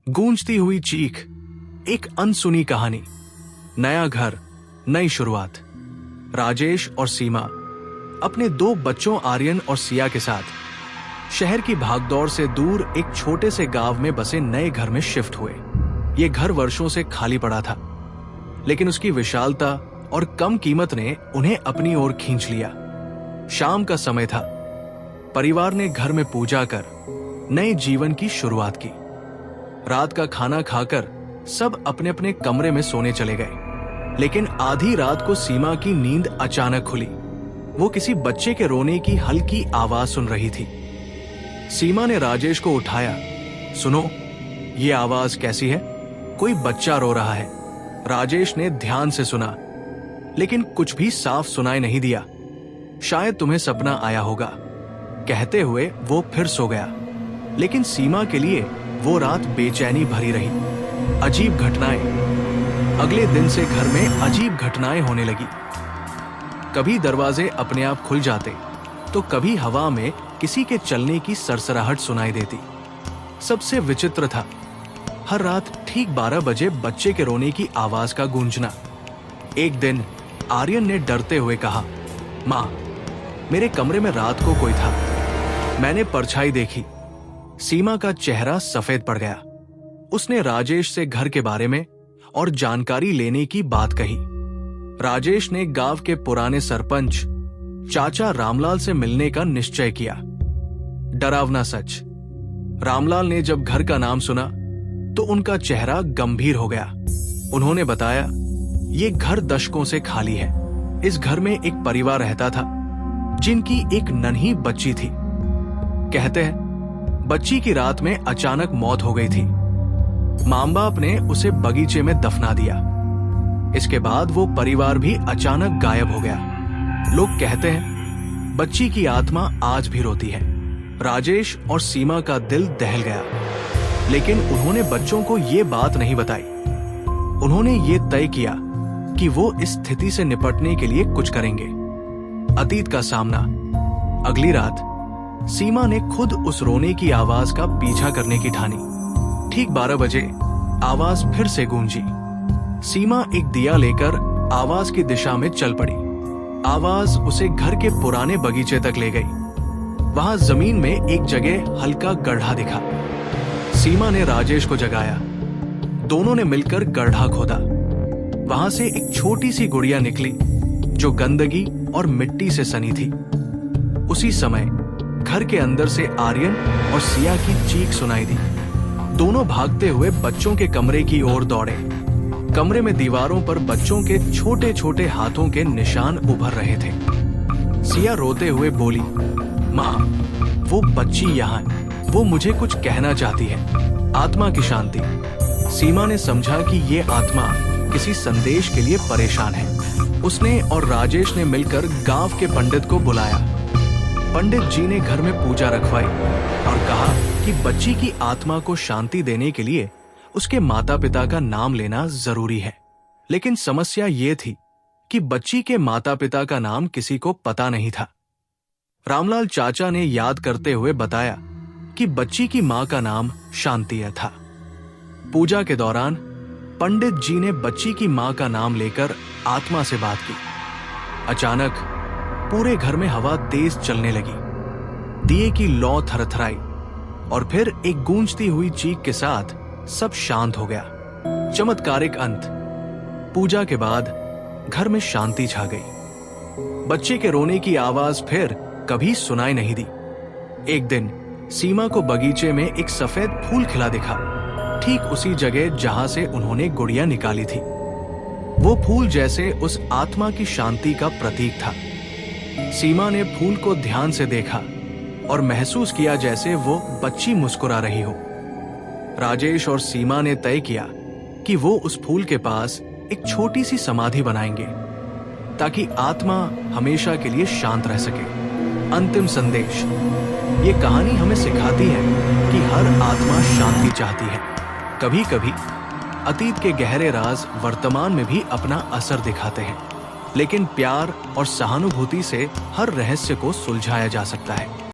गूंजती हुई चीख, एक अनसुनी कहानी, नया घर, नई शुरुआत। राजेश और सीमा अपने 2 बच्चों आर्यन और सिया के साथ शहर की भागदौड़ से दूर एक छोटे से गांव में बसे नए घर में शिफ्ट हुए। ये घर वर्षों से खाली पड़ा था, लेकिन उसकी विशालता और कम कीमत ने उन्हें अपनी ओर खींच लिया। शाम का समय था। परिवार ने घर में पूजा कर नए जीवन की शुरुआत की। रात का खाना खाकर सब अपने अपने कमरे में सोने चले गए, लेकिन आधी रात को सीमा की नींद अचानक खुली। वो किसी बच्चे के रोने की हल्की आवाज सुन रही थी। सीमा ने राजेश को उठाया। सुनो, ये आवाज कैसी है? कोई बच्चा रो रहा है। राजेश ने ध्यान से सुना, लेकिन कुछ भी साफ सुनाई नहीं दिया। शायद तुम्हें सपना आया होगा, कहते हुए वो फिर सो गया। लेकिन सीमा के लिए वो रात बेचैनी भरी रही। अजीब घटनाएं। अगले दिन से घर में अजीब घटनाएं होने लगी। कभी दरवाजे अपने आप खुल जाते, तो कभी हवा में किसी के चलने की सरसराहट सुनाई देती। सबसे विचित्र था, हर रात ठीक 12 बजे बच्चे के रोने की आवाज का गूंजना। एक दिन आर्यन ने डरते हुए कहा, माँ, मेरे कमरे में रात को कोई था। मैंने परछाई देखी। सीमा का चेहरा सफेद पड़ गया। उसने राजेश से घर के बारे में और जानकारी लेने की बात कही। राजेश ने गांव के पुराने सरपंच चाचा रामलाल से मिलने का निश्चय किया। डरावना सच, रामलाल ने जब घर का नाम सुना तो उनका चेहरा गंभीर हो गया। उन्होंने बताया, ये घर दशकों से खाली है। इस घर में एक परिवार रहता था, जिनकी एक नन्ही बच्ची थी। कहते हैं बच्ची की रात में अचानक मौत हो गई थी। मां बाप ने उसे बगीचे में दफना दिया। इसके बाद वो परिवार भी अचानक गायब हो गया। लोग कहते हैं बच्ची की आत्मा आज भी रोती है। राजेश और सीमा का दिल दहल गया, लेकिन उन्होंने बच्चों को ये बात नहीं बताई। उन्होंने ये तय किया कि वो इस स्थिति से निपटने के लिए कुछ करेंगे। अतीत का सामना। अगली रात सीमा ने खुद उस रोने की आवाज का पीछा करने की ठानी। ठीक 12 बजे आवाज फिर से गूंजी। सीमा एक दिया लेकर आवाज की दिशा में चल पड़ी। आवाज उसे घर के पुराने बगीचे तक ले गई। वहां जमीन में एक जगह हल्का गड्ढा दिखा। सीमा ने राजेश को जगाया। दोनों ने मिलकर गड्ढा खोदा। वहां से एक छोटी सी गुड़िया निकली, जो गंदगी और मिट्टी से सनी थी। उसी समय घर के अंदर से आर्यन और सिया की चीख सुनाई दी। दोनों भागते हुए बच्चों के कमरे की ओर दौड़े। कमरे में दीवारों पर बच्चों के छोटे छोटे हाथों के निशान उभर रहे थे। सिया रोते हुए बोली, माँ, वो बच्ची यहाँ है। वो मुझे कुछ कहना चाहती है। आत्मा की शांति। सीमा ने समझा कि ये आत्मा किसी संदेश के लिए परेशान है। उसने और राजेश ने मिलकर गांव के पंडित को बुलाया। पंडित जी ने घर में पूजा रखवाई और कहा कि बच्ची की आत्मा को शांति देने के लिए उसके माता पिता का नाम लेना जरूरी है। लेकिन समस्या ये थी कि बच्ची के माता पिता का नाम किसी को पता नहीं था। रामलाल चाचा ने याद करते हुए बताया कि बच्ची की मां का नाम शांति था। पूजा के दौरान पंडित जी ने बच्ची की मां का नाम लेकर आत्मा से बात की। अचानक पूरे घर में हवा तेज चलने लगी। दिए की लौ थरथराई और फिर एक गूंजती हुई चीख के साथ सब शांत हो गया। चमत्कारिक अंत। पूजा के बाद घर में शांति छा गई। बच्चे के रोने की आवाज फिर कभी सुनाई नहीं दी। एक दिन सीमा को बगीचे में एक सफेद फूल खिला दिखा, ठीक उसी जगह जहां से उन्होंने गुड़िया निकाली थी। वो फूल जैसे उस आत्मा की शांति का प्रतीक था। सीमा ने फूल को ध्यान से देखा और महसूस किया जैसे वो बच्ची मुस्कुरा रही हो। राजेश और सीमा ने तय किया कि वो उस फूल के पास एक छोटी सी समाधि बनाएंगे, ताकि आत्मा हमेशा के लिए शांत रह सके। अंतिम संदेश। ये कहानी हमें सिखाती है कि हर आत्मा शांति चाहती है। कभी कभी अतीत के गहरे राज वर्तमान में भी अपना असर दिखाते हैं, लेकिन प्यार और सहानुभूति से हर रहस्य को सुलझाया जा सकता है।